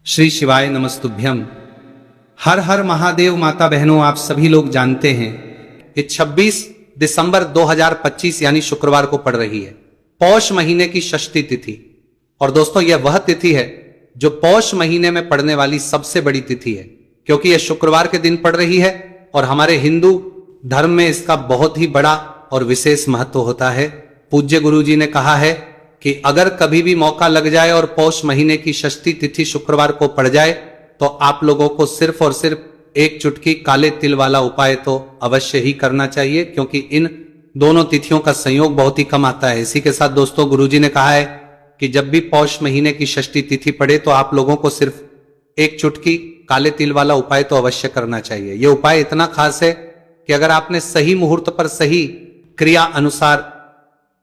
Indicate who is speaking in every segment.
Speaker 1: श्री शिवाय नमस्तुभ्यम। हर हर महादेव। माता बहनों, आप सभी लोग जानते हैं कि 26 दिसंबर 2025 यानी शुक्रवार को पड़ रही है पौष महीने की षष्ठी तिथि। और दोस्तों, यह वह तिथि है जो पौष महीने में पड़ने वाली सबसे बड़ी तिथि है, क्योंकि यह शुक्रवार के दिन पड़ रही है और हमारे हिंदू धर्म में इसका बहुत ही बड़ा और विशेष महत्व होता है। पूज्य गुरु जी ने कहा है कि अगर कभी भी मौका लग जाए और पौष महीने की षष्ठी तिथि शुक्रवार को पड़ जाए तो आप लोगों को सिर्फ और सिर्फ एक चुटकी काले तिल वाला उपाय तो अवश्य ही करना चाहिए, क्योंकि इन दोनों तिथियों का संयोग बहुत ही कम आता है। इसी के साथ दोस्तों, गुरुजी ने कहा है कि जब भी पौष महीने की षष्ठी तिथि पड़े तो आप लोगों को सिर्फ एक चुटकी काले तिल वाला उपाय तो अवश्य करना चाहिए। यह उपाय इतना खास है कि अगर आपने सही मुहूर्त पर सही क्रिया अनुसार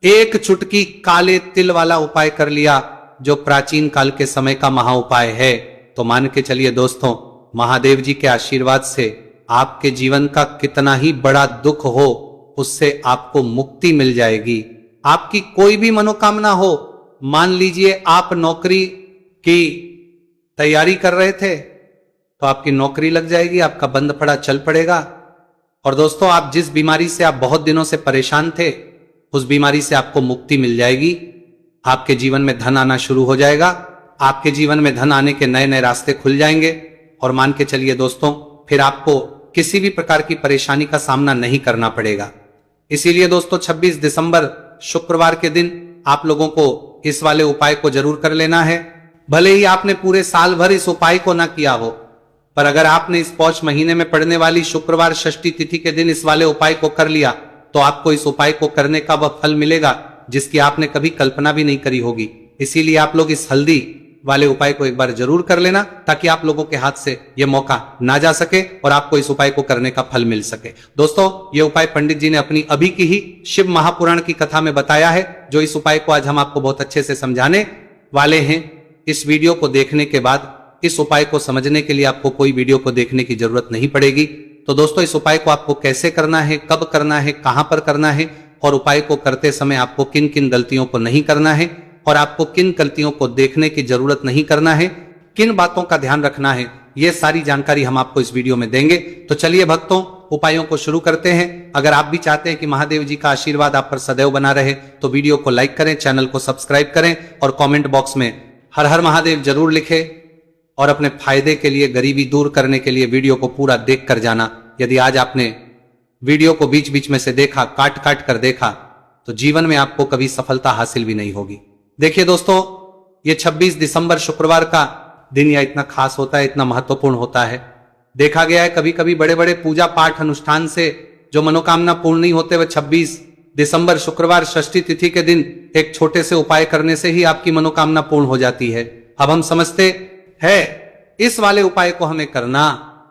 Speaker 1: एक चुटकी काले तिल वाला उपाय कर लिया, जो प्राचीन काल के समय का महा उपाय है, तो मान के चलिए दोस्तों, महादेव जी के आशीर्वाद से आपके जीवन का कितना ही बड़ा दुख हो उससे आपको मुक्ति मिल जाएगी। आपकी कोई भी मनोकामना हो, मान लीजिए आप नौकरी की तैयारी कर रहे थे तो आपकी नौकरी लग जाएगी, आपका बंद पड़ा चल पड़ेगा। और दोस्तों, आप जिस बीमारी से आप बहुत दिनों से परेशान थे उस बीमारी से आपको मुक्ति मिल जाएगी। आपके जीवन में धन आना शुरू हो जाएगा, आपके जीवन में धन आने के नए नए रास्ते खुल जाएंगे। और मान के चलिए दोस्तों, फिर आपको किसी भी प्रकार की परेशानी का सामना नहीं करना पड़ेगा। इसीलिए दोस्तों, 26 दिसंबर शुक्रवार के दिन आप लोगों को इस वाले उपाय को जरूर कर लेना है। भले ही आपने पूरे साल भर इस उपाय को ना किया हो, पर अगर आपने इस पौष महीने में पड़ने वाली शुक्रवार षष्ठी तिथि के दिन इस वाले उपाय को कर लिया तो आपको इस उपाय को करने का वह फल मिलेगा जिसकी आपने कभी कल्पना भी नहीं करी होगी। इसीलिए आप लोग इस हल्दी वाले उपाय को एक बार जरूर कर लेना, ताकि आप लोगों के हाथ से यह मौका ना जा सके और आपको इस उपाय को करने का फल मिल सके। दोस्तों, यह उपाय पंडित जी ने अपनी अभी की ही शिव महापुराण की कथा में बताया है, जो इस उपाय को आज हम आपको बहुत अच्छे से समझाने वाले हैं। इस वीडियो को देखने के बाद इस उपाय को समझने के लिए आपको कोई वीडियो को देखने की जरूरत नहीं पड़ेगी। तो दोस्तों, इस उपाय को आपको कैसे करना है, कब करना है, कहां पर करना है और उपाय को करते समय आपको किन किन गलतियों को नहीं करना है और आपको किन गलतियों को देखने की जरूरत नहीं करना है, किन बातों का ध्यान रखना है, यह सारी जानकारी हम आपको इस वीडियो में देंगे। तो चलिए भक्तों, उपायों को शुरू करते हैं। अगर आप भी चाहते हैं कि महादेव जी का आशीर्वाद आप पर सदैव बना रहे तो वीडियो को लाइक करें, चैनल को सब्सक्राइब करें और कमेंट बॉक्स में हर हर महादेव जरूर लिखें। और अपने फायदे के लिए, गरीबी दूर करने के लिए वीडियो को पूरा देख कर जाना। यदि आज आपने वीडियो को बीच बीच में से देखा, काट काट कर देखा, तो जीवन में आपको कभी सफलता हासिल भी नहीं होगी। देखिए दोस्तों, ये 26 दिसंबर शुक्रवार का दिन या इतना खास होता है, इतना महत्वपूर्ण होता है। देखा गया है कभी कभी बड़े बड़े पूजा पाठ अनुष्ठान से जो मनोकामना पूर्ण नहीं होते, वह 26 दिसंबर शुक्रवार षष्ठी तिथि के दिन एक छोटे से उपाय करने से ही आपकी मनोकामना पूर्ण हो जाती है। अब हम समझते है इस वाले उपाय को हमें करना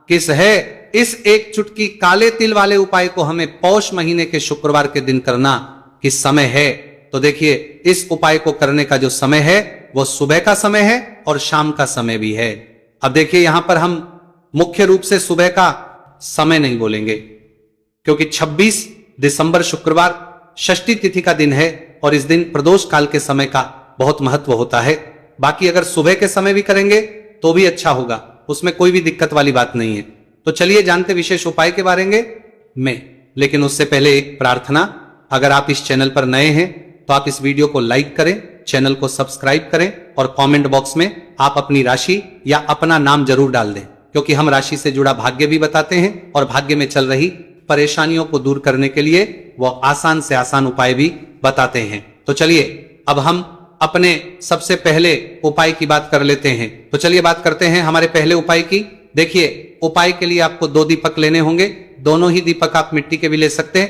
Speaker 1: किस है, इस एक चुटकी काले तिल वाले उपाय को हमें पौष महीने के शुक्रवार के दिन करना किस समय है। तो देखिए, इस उपाय को करने का जो समय है वो सुबह का समय है और शाम का समय भी है। अब देखिए, यहां पर हम मुख्य रूप से सुबह का समय नहीं बोलेंगे, क्योंकि 26 दिसंबर शुक्रवार षष्ठी तिथि का दिन है और इस दिन प्रदोष काल के समय का बहुत महत्व होता है। बाकी अगर सुबह के समय भी करेंगे तो भी अच्छा होगा, उसमें कोई भी दिक्कत वाली बात नहीं है। तो चलिए जानते विशेष उपाय के बारे में। लेकिन उससे पहले एक प्रार्थना, अगर आप इस चैनल पर नए हैं तो आप इस वीडियो को लाइक करें, चैनल को सब्सक्राइब करें और कमेंट बॉक्स में आप अपनी राशि या अपना नाम जरूर डाल दें, क्योंकि हम राशि से जुड़ा भाग्य भी बताते हैं और भाग्य में चल रही परेशानियों को दूर करने के लिए वो आसान से आसान उपाय भी बताते हैं। तो चलिए अब हम अपने सबसे पहले उपाय की बात कर लेते हैं। तो चलिए बात करते हैं हमारे पहले उपाय की। देखिए, उपाय के लिए आपको 2 दीपक लेने होंगे। दोनों ही दीपक आप मिट्टी के भी ले सकते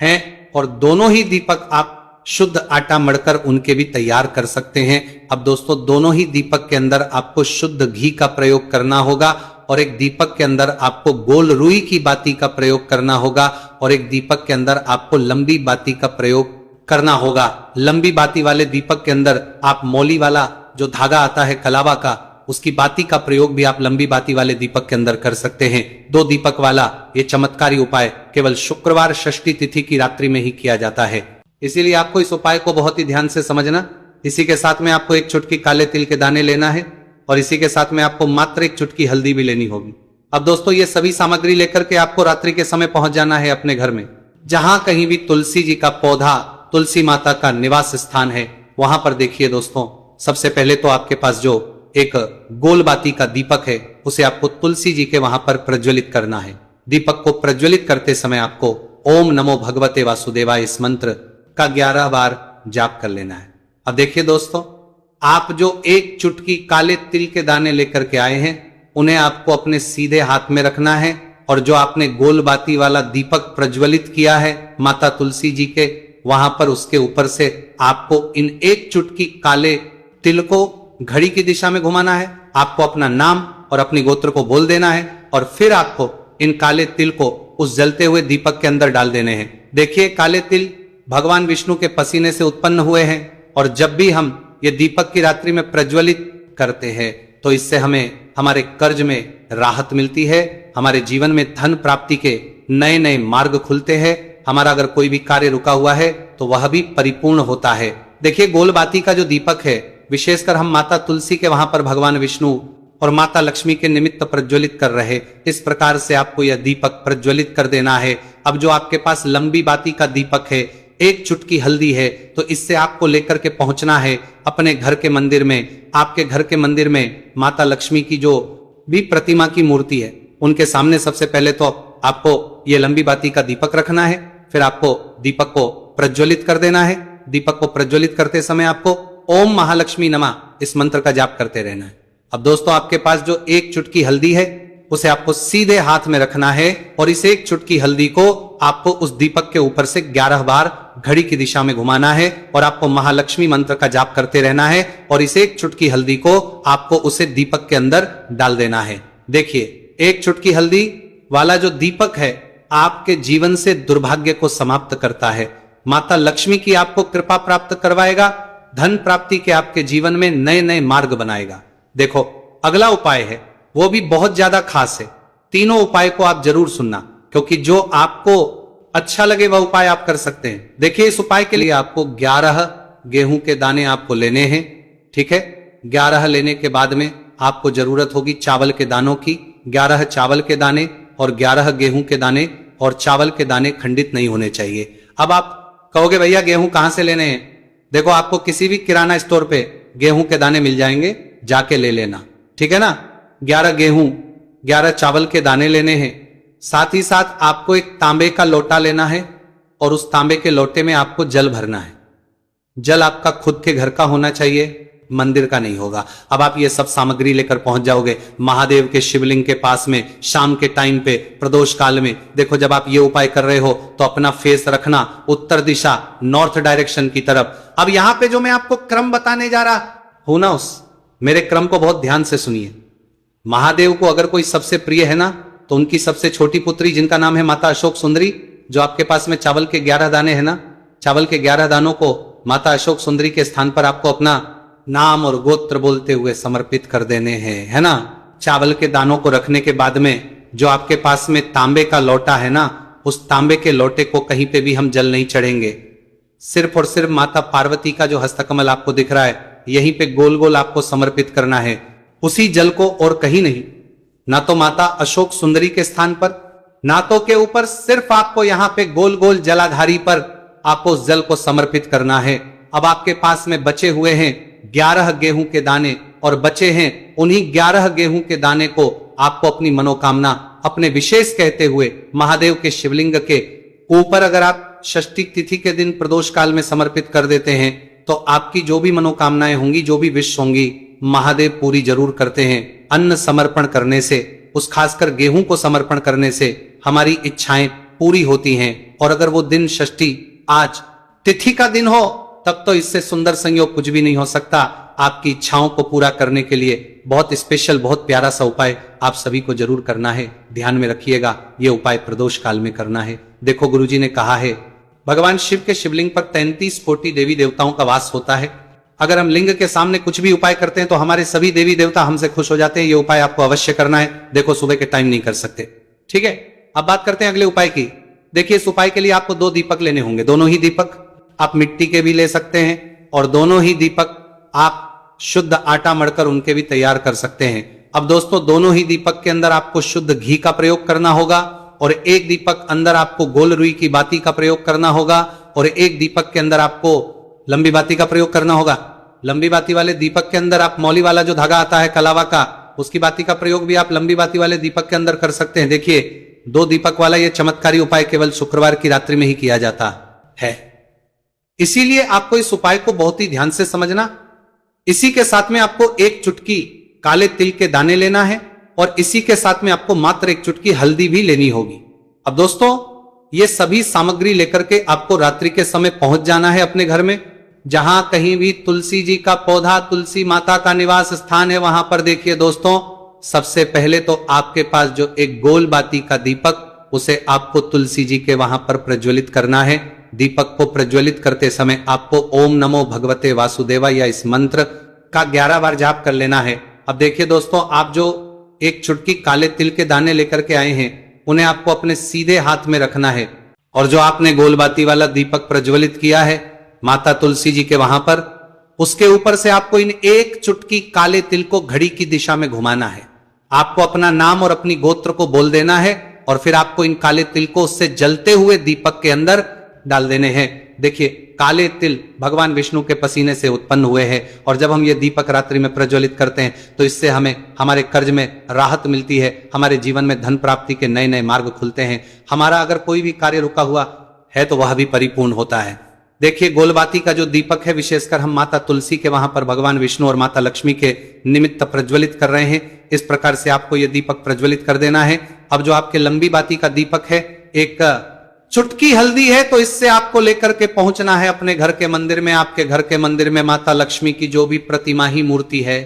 Speaker 1: हैं और दोनों ही दीपक आप शुद्ध आटा मढ़कर उनके भी तैयार कर सकते हैं। अब दोस्तों, दोनों ही दीपक के अंदर आपको शुद्ध घी का प्रयोग करना होगा और एक दीपक के अंदर आपको गोल रुई की बाती का प्रयोग करना होगा और एक दीपक के अंदर आपको लंबी बाती का प्रयोग करना होगा। लंबी बाती वाले दीपक के अंदर आप मौली वाला जो धागा आता है कलावा का, उसकी बाती का प्रयोग भी आप लंबी बाती वाले दीपक के अंदर कर सकते हैं। 2 दीपक वाला ये चमत्कारी उपाय केवल शुक्रवार षष्ठी तिथि की रात्रि में ही किया जाता है, इसीलिए आपको इस उपाय को बहुत ही ध्यान से समझना। इसी के साथ में आपको एक चुटकी काले तिल के दाने लेना है और इसी के साथ में आपको मात्र एक चुटकी हल्दी भी लेनी होगी। अब दोस्तों ये सभी सामग्री लेकर के आपको रात्रि के समय पहुंच जाना है अपने घर में। जहां कहीं भी तुलसी जी का पौधा, तुलसी माता का निवास स्थान है, वहां पर देखिए दोस्तों, सबसे पहले तो आपके पास जो एक गोल बाती का दीपक है उसे आपको तुलसी जी के वहां पर प्रज्वलित करना है। दीपक को प्रज्वलित करते समय आपको ओम नमो भगवते वासुदेवाय इस मंत्र का 11 बार जाप कर लेना है। अब देखिए दोस्तों, आप जो एक चुटकी काले तिल के दाने लेकर के आए हैं उन्हें आपको अपने सीधे हाथ में रखना है, और जो आपने गोल बाती वाला दीपक प्रज्वलित किया है माता तुलसी जी के, वहां पर उसके ऊपर से आपको इन एक चुटकी काले तिल को घड़ी की दिशा में घुमाना है। आपको अपना नाम और अपनी गोत्र को बोल देना है, और फिर आपको इन काले तिल को उस जलते हुए दीपक के अंदर डाल देने हैं। देखिए काले तिल भगवान विष्णु के पसीने से उत्पन्न हुए हैं, और जब भी हम ये दीपक की रात्रि में प्रज्वलित करते हैं तो इससे हमें हमारे कर्ज में राहत मिलती है, हमारे जीवन में धन प्राप्ति के नए नए मार्ग खुलते हैं, हमारा अगर कोई भी कार्य रुका हुआ है तो वह भी परिपूर्ण होता है। देखिए गोल बाती का जो दीपक है, विशेषकर हम माता तुलसी के वहां पर भगवान विष्णु और माता लक्ष्मी के निमित्त प्रज्वलित कर रहे, इस प्रकार से आपको यह दीपक प्रज्वलित कर देना है। अब जो आपके पास लंबी बाती का दीपक है, एक चुटकी हल्दी है, तो इससे आपको लेकर के पहुंचना है अपने घर के मंदिर में। आपके घर के मंदिर में माता लक्ष्मी की जो भी प्रतिमा की मूर्ति है उनके सामने सबसे पहले तो आपको ये लंबी बाती का दीपक रखना है, फिर आपको दीपक को प्रज्वलित कर देना है। दीपक को प्रज्वलित करते समय आपको ओम महालक्ष्मी नमः इस मंत्र का जाप करते रहना है। अब दोस्तों आपके पास जो एक चुटकी हल्दी है उसे आपको सीधे हाथ में रखना है, और इस एक चुटकी हल्दी को आपको उस दीपक के ऊपर से 11 बार घड़ी की दिशा में घुमाना है, और आपको महालक्ष्मी मंत्र का जाप करते रहना है, और इस एक चुटकी हल्दी को आपको उसे दीपक के अंदर डाल देना है। देखिए एक चुटकी हल्दी वाला जो दीपक है आपके जीवन से दुर्भाग्य को समाप्त करता है, माता लक्ष्मी की आपको कृपा प्राप्त करवाएगा, धन प्राप्ति के आपके जीवन में नए नए मार्ग बनाएगा। देखो अगला उपाय है वो भी बहुत ज्यादा खास है। तीनों उपाय को आप जरूर सुनना, क्योंकि जो आपको अच्छा लगे वह उपाय आप कर सकते हैं। देखिए इस उपाय के लिए आपको 11 गेहूं के दाने आपको लेने हैं, ठीक है। 11 लेने के बाद में आपको जरूरत होगी चावल के दानों की। 11 चावल के दाने और 11 गेहूं के दाने, और चावल के दाने खंडित नहीं होने चाहिए। अब आप कहोगे भैया गेहूं कहां से लेने हैं? देखो आपको किसी भी किराना स्टोर पे गेहूं के दाने मिल जाएंगे, जाके ले लेना, ठीक है ना। 11 गेहूं 11 चावल के दाने लेने हैं। साथ ही साथ आपको एक तांबे का लोटा लेना है, और उस तांबे के लोटे में आपको जल भरना है। जल आपका खुद के घर का होना चाहिए, मंदिर का नहीं होगा। अब आप ये सब सामग्री लेकर पहुंच जाओगे महादेव के शिवलिंग के पास में शाम के टाइम पे प्रदोष काल में। देखो जब आप ये उपाय कर रहे हो तो अपना फेस रखना उत्तर दिशा, नॉर्थ डायरेक्शन की तरफ। अब यहां पे जो मैं आपको क्रम बताने जा रहा हूं ना, उस मेरे क्रम को बहुत ध्यान से सुनिए। महादेव को अगर कोई सबसे प्रिय है ना तो उनकी सबसे छोटी पुत्री जिनका नाम है माता अशोक सुंदरी, जो आपके पास में चावल के 11 दाने हैं ना, चावल के 11 दानों को माता अशोक सुंदरी के स्थान पर आपको अपना नाम और गोत्र बोलते हुए समर्पित कर देने हैं, है ना। चावल के दानों को रखने के बाद में जो आपके पास में तांबे का लोटा है ना, उस तांबे के लोटे को कहीं पे भी हम जल नहीं चढ़ेंगे। सिर्फ और सिर्फ माता पार्वती का जो हस्तकमल आपको दिख रहा है यहीं पे गोल गोल आपको समर्पित करना है, उसी जल को, और कहीं नहीं। ना तो माता अशोक सुंदरी के स्थान पर, ना तो के ऊपर, सिर्फ आपको यहां पे गोल गोल जलाधारी पर आपको उस जल को समर्पित करना है। अब आपके पास में बचे हुए हैं 11 गेहूं के दाने, और बचे हैं उन्हीं 11 गेहूं के दाने को आपको अपनी मनोकामना अपने विशेष कहते हुए महादेव के शिवलिंग के ऊपर अगर आप षष्ठी तिथि के दिन प्रदोष काल में समर्पित कर देते हैं तो आपकी जो भी मनोकामनाएं होंगी, जो भी विश होंगी, महादेव पूरी जरूर करते हैं। अन्न समर्पण करने से, उस खासकर गेहूं को समर्पण करने से हमारी इच्छाएं पूरी होती हैं। और अगर वो दिन षष्ठी आज तिथि का दिन हो तब तो इससे सुंदर संयोग कुछ भी नहीं हो सकता। आपकी इच्छाओं को पूरा करने के लिए बहुत स्पेशल, बहुत प्यारा सा उपाय आप सभी को जरूर करना है। ध्यान में रखिएगा, ये उपाय प्रदोष काल में करना है। देखो गुरुजी ने कहा है भगवान शिव के शिवलिंग पर 33 कोटि देवी देवताओं का वास होता है। अगर हम लिंग के सामने कुछ भी उपाय करते हैं तो हमारे सभी देवी देवता हमसे खुश हो जाते हैं। ये उपाय आपको अवश्य करना है। देखो सुबह के टाइम नहीं कर सकते, ठीक है। अब बात करते हैं अगले उपाय की। देखिए इस उपाय के लिए आपको 2 दीपक लेने होंगे। दोनों ही दीपक आप मिट्टी के भी ले सकते हैं, और दोनों ही दीपक आप शुद्ध आटा मढ़कर उनके भी तैयार कर सकते हैं। अब दोस्तों दोनों ही दीपक के अंदर आपको शुद्ध घी का प्रयोग करना होगा और एक दीपक अंदर आपको गोल रुई की बाती का प्रयोग करना होगा और एक दीपक के अंदर आपको लंबी बाती का प्रयोग करना होगा। लंबी बाती वाले दीपक के अंदर आप मौली वाला जो धागा आता है कलावा का, उसकी बाती का प्रयोग भी आप लंबी बाती वाले दीपक के अंदर कर सकते हैं। देखिए 2 दीपक वाला यह चमत्कारी उपाय केवल शुक्रवार की रात्रि में ही किया जाता है, इसीलिए आपको इस उपाय को बहुत ही ध्यान से समझना। इसी के साथ में आपको 1 चुटकी काले तिल के दाने लेना है और इसी के साथ में आपको मात्र 1 चुटकी हल्दी भी लेनी होगी। अब दोस्तों ये सभी सामग्री लेकर के आपको रात्रि के समय पहुंच जाना है अपने घर में, जहां कहीं भी तुलसी जी का पौधा, तुलसी माता का निवास स्थान है, वहां पर देखिए दोस्तों सबसे पहले तो आपके पास जो एक गोल बाती का दीपक, उसे आपको तुलसी जी के वहां पर प्रज्वलित करना है। दीपक को प्रज्वलित करते समय आपको ओम नमो भगवते वासुदेवा या इस मंत्र का 11 बार जाप कर लेना है। अब देखिए दोस्तों, आप जो 1 चुटकी काले तिल के दाने लेकर के आए हैं उन्हें आपको अपने सीधे हाथ में रखना है और जो आपने गोलबाती वाला दीपक प्रज्वलित किया है माता तुलसी जी के वहां पर, उसके ऊपर से आपको इन 1 चुटकी काले तिल को घड़ी की दिशा में घुमाना है। आपको अपना नाम और अपनी गोत्र को बोल देना है और फिर आपको इन काले तिल को उससे जलते हुए दीपक के अंदर डाल देने हैं। देखिए काले तिल भगवान विष्णु के पसीने से उत्पन्न हुए हैं और जब हम ये दीपक रात्रि में प्रज्वलित करते हैं तो इससे हमें हमारे कर्ज में राहत मिलती है, हमारे जीवन में धन प्राप्ति के नए नए मार्ग खुलते हैं, हमारा अगर कोई भी कार्य रुका हुआ है तो वह भी परिपूर्ण होता है। देखिए गोलबाती का जो दीपक है विशेषकर हम माता तुलसी के वहां पर भगवान विष्णु और माता लक्ष्मी के निमित्त प्रज्वलित कर रहे हैं। इस प्रकार से आपको यह दीपक प्रज्वलित कर देना है। अब जो आपके लंबी बाती का दीपक है, 1 चुटकी हल्दी है, तो इससे आपको लेकर के पहुंचना है अपने घर के मंदिर में। आपके घर के मंदिर में माता लक्ष्मी की जो भी प्रतिमा ही मूर्ति है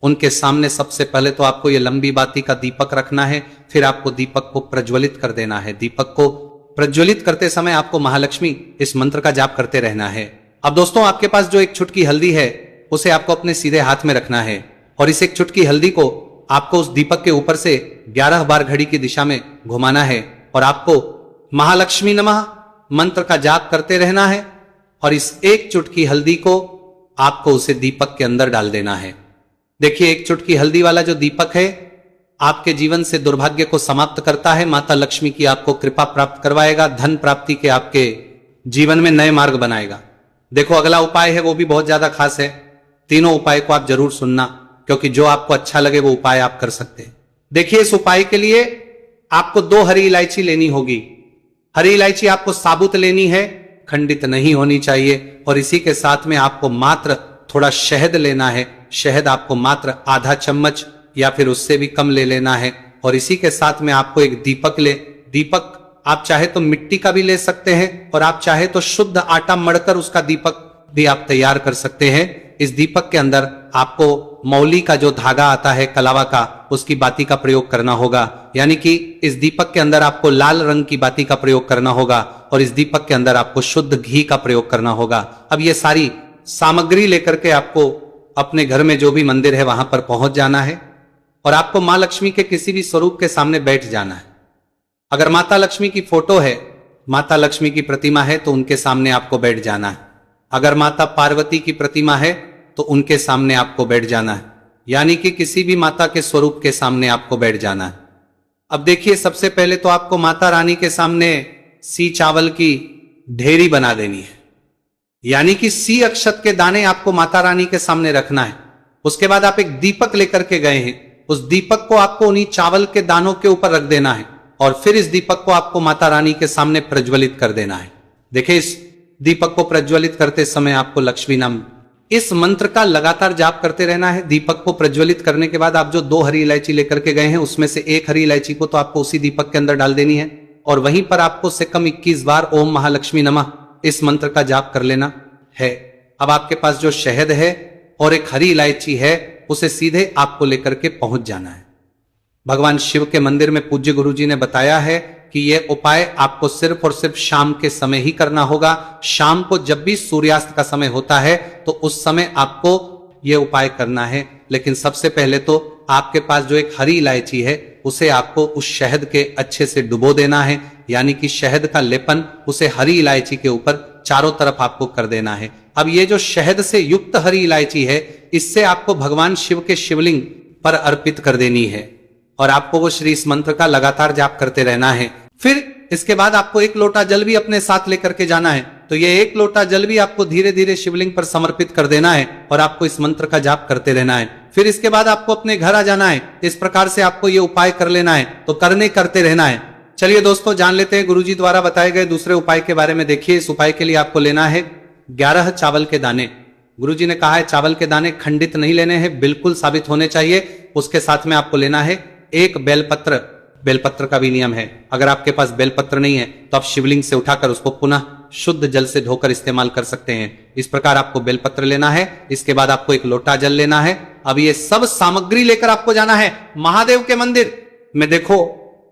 Speaker 1: उनके सामने सबसे पहले तो आपको ये लंबी बाती का दीपक रखना है, फिर आपको दीपक को प्रज्वलित कर देना है। दीपक को प्रज्वलित करते समय आपको महालक्ष्मी इस मंत्र का जाप करते रहना है। अब दोस्तों आपके पास जो 1 चुटकी हल्दी है उसे आपको अपने सीधे हाथ में रखना है और इस 1 चुटकी हल्दी को आपको उस दीपक के ऊपर से 11 बार घड़ी की दिशा में घुमाना है और आपको महालक्ष्मी नमः मंत्र का जाप करते रहना है और इस 1 चुटकी हल्दी को आपको उसे दीपक के अंदर डाल देना है। देखिए 1 चुटकी हल्दी वाला जो दीपक है आपके जीवन से दुर्भाग्य को समाप्त करता है, माता लक्ष्मी की आपको कृपा प्राप्त करवाएगा, धन प्राप्ति के आपके जीवन में नए मार्ग बनाएगा। देखो अगला उपाय है वो भी बहुत ज्यादा खास है। तीनों उपाय को आप जरूर सुनना क्योंकि जो आपको अच्छा लगे वो उपाय आप कर सकते हैं। देखिए इस उपाय के लिए आपको 2 हरी इलायची लेनी होगी। हरी इलायची आपको साबुत लेनी है, खंडित नहीं होनी चाहिए और इसी के साथ में आपको मात्र थोड़ा शहद लेना है। शहद आपको मात्र आधा चम्मच या फिर उससे भी कम ले लेना है और इसी के साथ में आपको एक दीपक दीपक आप चाहे तो मिट्टी का भी ले सकते हैं और आप चाहे तो शुद्ध आटा मढ़कर उसका दीपक भी आप तैयार कर सकते हैं। इस दीपक के अंदर आपको मौली का जो धागा आता है कलावा का, उसकी बाती का प्रयोग करना होगा, यानी कि इस दीपक के अंदर आपको लाल रंग की बाती का प्रयोग करना होगा और इस दीपक के अंदर आपको शुद्ध घी का प्रयोग करना होगा। अब ये सारी सामग्री लेकर के आपको अपने घर में जो भी मंदिर है वहां पर पहुंच जाना है और आपको मां लक्ष्मी के किसी भी स्वरूप के सामने बैठ जाना है। अगर माता लक्ष्मी की फोटो है, माता लक्ष्मी की प्रतिमा है तो उनके सामने आपको बैठ जाना है। अगर माता पार्वती की प्रतिमा है तो उनके सामने आपको बैठ जाना है, यानी कि किसी भी माता के स्वरूप के सामने आपको बैठ जाना है। अब देखिए सबसे पहले तो आपको माता रानी के सामने सी चावल की ढेरी बना देनी है, यानी कि सी अक्षत के दाने आपको माता रानी के सामने रखना है। उसके बाद आप एक दीपक लेकर के गए हैं, उस दीपक को आपको उन्हीं चावल के दानों के ऊपर रख देना है और फिर इस दीपक को आपको माता रानी के सामने प्रज्वलित कर देना है। देखिए इस दीपक को प्रज्वलित करते समय आपको लक्ष्मी नाम इस मंत्र का लगातार जाप करते रहना है। दीपक को प्रज्वलित करने के बाद आप जो 2 हरी इलायची लेकर के गए हैं उसमें से 1 हरी इलायची को तो आपको उसी दीपक के अंदर डाल देनी है और वहीं पर आपको से कम 21 बार ओम महालक्ष्मी नमः इस मंत्र का जाप कर लेना है। अब आपके पास जो शहद है और 1 हरी इलायची है उसे सीधे आपको लेकर के पहुंच जाना है। भगवान शिव के मंदिर में पूज्य गुरुजी ने बताया है कि यह उपाय आपको सिर्फ और सिर्फ शाम के समय ही करना होगा। शाम को जब भी सूर्यास्त का समय होता है तो उस समय आपको यह उपाय करना है। लेकिन सबसे पहले तो आपके पास जो 1 हरी इलायची है उसे आपको उस शहद के अच्छे से डुबो देना है, यानी कि शहद का लेपन उसे हरी इलायची के ऊपर चारों तरफ आपको कर देना है। अब ये जो शहद से युक्त हरी इलायची है, इससे आपको भगवान शिव के शिवलिंग पर अर्पित कर देनी है और आपको वो श्री इस मंत्र का लगातार जाप करते रहना है। फिर इसके बाद आपको 1 लोटा जल भी अपने साथ लेकर के जाना है। तो ये 1 लोटा जल भी आपको धीरे धीरे शिवलिंग पर समर्पित कर देना है और आपको इस मंत्र का जाप करते रहना है। फिर इसके बाद आपको अपने घर आ जाना है। इस प्रकार से आपको ये उपाय कर लेना है, तो करते रहना है। चलिए दोस्तों, जान लेते हैं गुरुजी द्वारा बताए गए दूसरे उपाय के बारे में। देखिए, इस उपाय के लिए आपको लेना है 11 चावल के दाने। गुरुजी ने कहा है चावल के दाने खंडित नहीं लेने हैं, बिल्कुल साबित होने चाहिए। उसके साथ में आपको लेना है 1 बेलपत्र। बेलपत्र का भी नियम है, अगर आपके पास बेलपत्र नहीं है तो आप शिवलिंग से उठाकर उसको पुनः शुद्ध जल से धोकर इस्तेमाल कर सकते हैं। इस प्रकार आपको बेलपत्र लेना है। इसके बाद आपको 1 लोटा जल लेना है। अब ये सब सामग्री लेकर आपको जाना है महादेव के मंदिर में। देखो,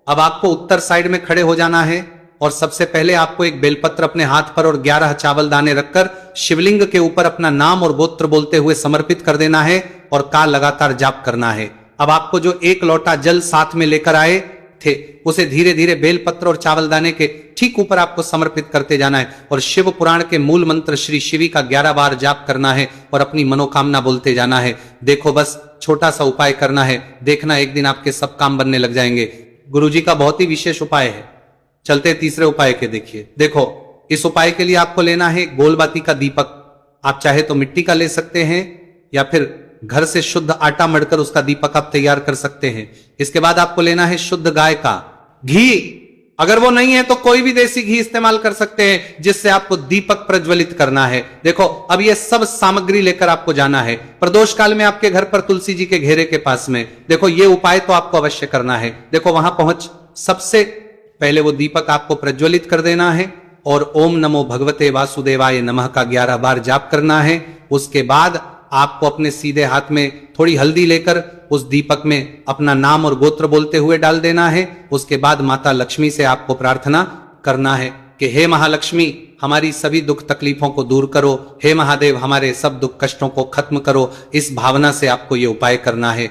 Speaker 1: अब आपको उत्तर साइड में खड़े हो जाना है और सबसे पहले आपको 1 बेलपत्र अपने हाथ पर और 11 चावल दाने रखकर शिवलिंग के ऊपर अपना नाम और गोत्र बोलते हुए समर्पित कर देना है और का लगातार जाप करना है। अब आपको जो 1 लोटा जल साथ में लेकर आए थे, उसे धीरे धीरे बेलपत्र और चावल दाने के ठीक ऊपर आपको समर्पित करते जाना है और शिव पुराण के मूल मंत्र श्री शिवी का 11 बार जाप करना है और अपनी मनोकामना बोलते जाना है। देखो, बस छोटा सा उपाय करना है, देखना एक दिन आपके सब काम बनने लग जाएंगे। गुरुजी का बहुत ही विशेष उपाय है। चलते तीसरे उपाय के। देखिए, देखो, इस उपाय के लिए आपको लेना है गोलबाती का दीपक। आप चाहे तो मिट्टी का ले सकते हैं या फिर घर से शुद्ध आटा मढ़कर उसका दीपक आप तैयार कर सकते हैं। इसके बाद आपको लेना है शुद्ध गाय का घी। अगर वो नहीं है तो कोई भी देसी घी इस्तेमाल कर सकते हैं, जिससे आपको दीपक प्रज्वलित करना है। देखो, अब ये सब सामग्री लेकर आपको जाना है प्रदोष काल में आपके घर पर तुलसी जी के घेरे के पास में। देखो, ये उपाय तो आपको अवश्य करना है। देखो, वहां पहुंच सबसे पहले वो दीपक आपको प्रज्वलित कर देना है और ओम नमो भगवते वासुदेवाय नमः का 11 बार जाप करना है। उसके बाद आपको अपने सीधे हाथ में थोड़ी हल्दी लेकर उस दीपक में अपना नाम और गोत्र बोलते हुए डाल देना है। उसके बाद माता लक्ष्मी से आपको प्रार्थना करना है कि हे महालक्ष्मी, हमारी सभी दुख तकलीफों को दूर करो। हे महादेव, हमारे सब दुख कष्टों को खत्म करो। इस भावना से आपको ये उपाय करना है।